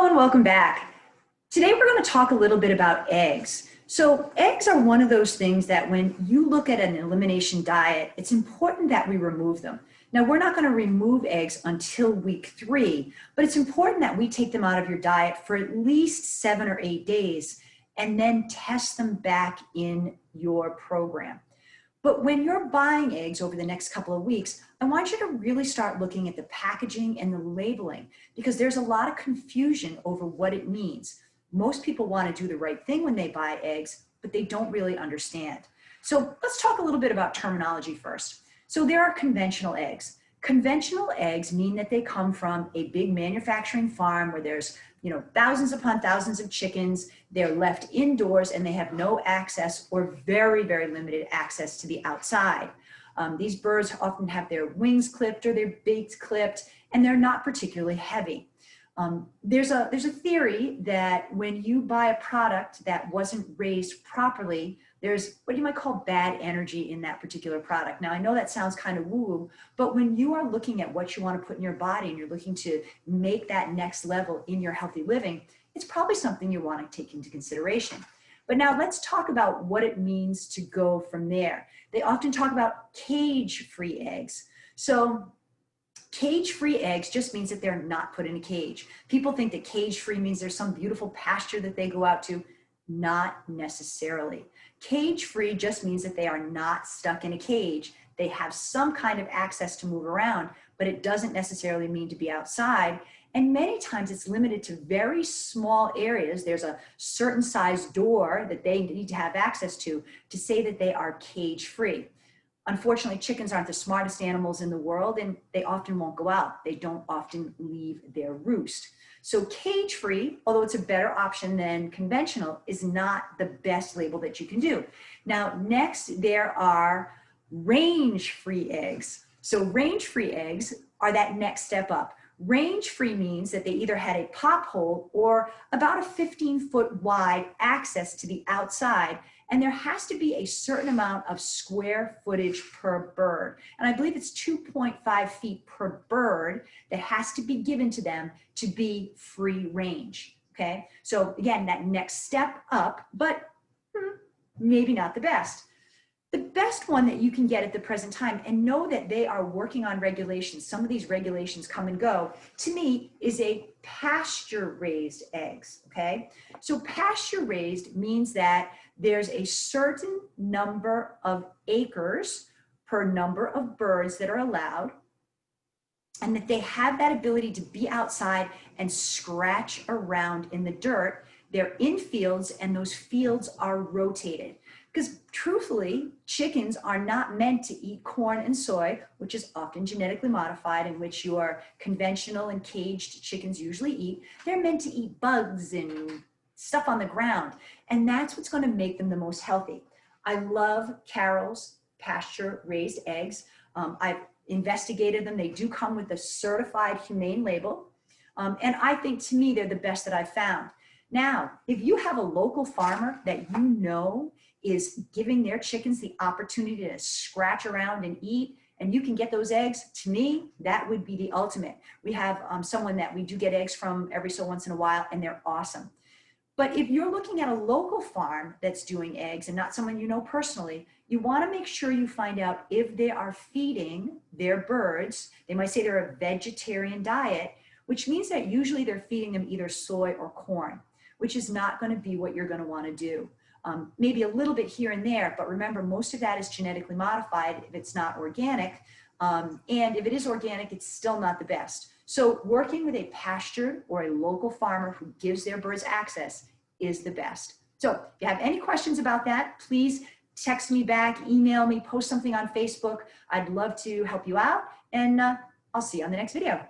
Hello and welcome back. Today we're going to talk a little bit about eggs. So eggs are one of those things that when you look at an elimination diet, it's important that we remove them. Now we're not going to remove eggs until week 3, but it's important that we take them out of your diet for at least 7 or 8 days and then test them back in your program. But when you're buying eggs over the next couple of weeks, I want you to really start looking at the packaging and the labeling because there's a lot of confusion over what it means. Most people want to do the right thing when they buy eggs, but they don't really understand. So let's talk a little bit about terminology first. So there are conventional eggs. Conventional eggs mean that they come from a big manufacturing farm where there's thousands upon thousands of chickens. They're left indoors and they have no access or very, very limited access to the outside. These birds often have their wings clipped or their beaks clipped, and they're not particularly heavy. There's a theory that when you buy a product that wasn't raised properly, there's what you might call bad energy in that particular product. Now, I know that sounds kind of woo-woo, but when you are looking at what you want to put in your body and you're looking to make that next level in your healthy living, it's probably something you want to take into consideration. But now let's talk about what it means to go from there. They often talk about cage-free eggs. So cage-free eggs just means that they're not put in a cage. People think that cage-free means there's some beautiful pasture that they go out to. Not necessarily. Cage-free just means that they are not stuck in a cage. They have some kind of access to move around, but it doesn't necessarily mean to be outside. And many times it's limited to very small areas. There's a certain size door that they need to have access to say that they are cage-free. Unfortunately, chickens aren't the smartest animals in the world, and they often won't go out. They don't often leave their roost. So cage-free, although it's a better option than conventional, is not the best label that you can do. Now, next, there are range-free eggs. So range-free eggs are that next step up. Range-free means that they either had a pop hole or about a 15-foot wide access to the outside, and there has to be a certain amount of square footage per bird. And I believe it's 2.5 feet per bird that has to be given to them to be free range, okay? So again, that next step up, but maybe not the best. The best one that you can get at the present time, and know that they are working on regulations, some of these regulations come and go, to me is a pasture-raised eggs, okay? So pasture-raised means that there's a certain number of acres per number of birds that are allowed, and that they have that ability to be outside and scratch around in the dirt. They're in fields, and those fields are rotated. Because truthfully, chickens are not meant to eat corn and soy, which is often genetically modified, in which your conventional and caged chickens usually eat. They're meant to eat bugs and stuff on the ground. And that's what's going to make them the most healthy. I love Carol's pasture-raised eggs. I've investigated them. They do come with a certified humane label. And I think, to me, they're the best that I've found. Now, if you have a local farmer that you know is giving their chickens the opportunity to scratch around and eat, and you can get those eggs, to me, that would be the ultimate. We have someone that we do get eggs from every so once in a while, and they're awesome. But if you're looking at a local farm that's doing eggs and not someone you know personally, you want to make sure you find out if they are feeding their birds. They might say they're a vegetarian diet, which means that usually they're feeding them either soy or corn, which is not going to be what you're going to want to do. Maybe a little bit here and there, but remember, most of that is genetically modified if it's not organic. And if it is organic, it's still not the best. So working with a pastured or a local farmer who gives their birds access is the best. So if you have any questions about that, please text me back, email me, post something on Facebook. I'd love to help you out, and I'll see you on the next video.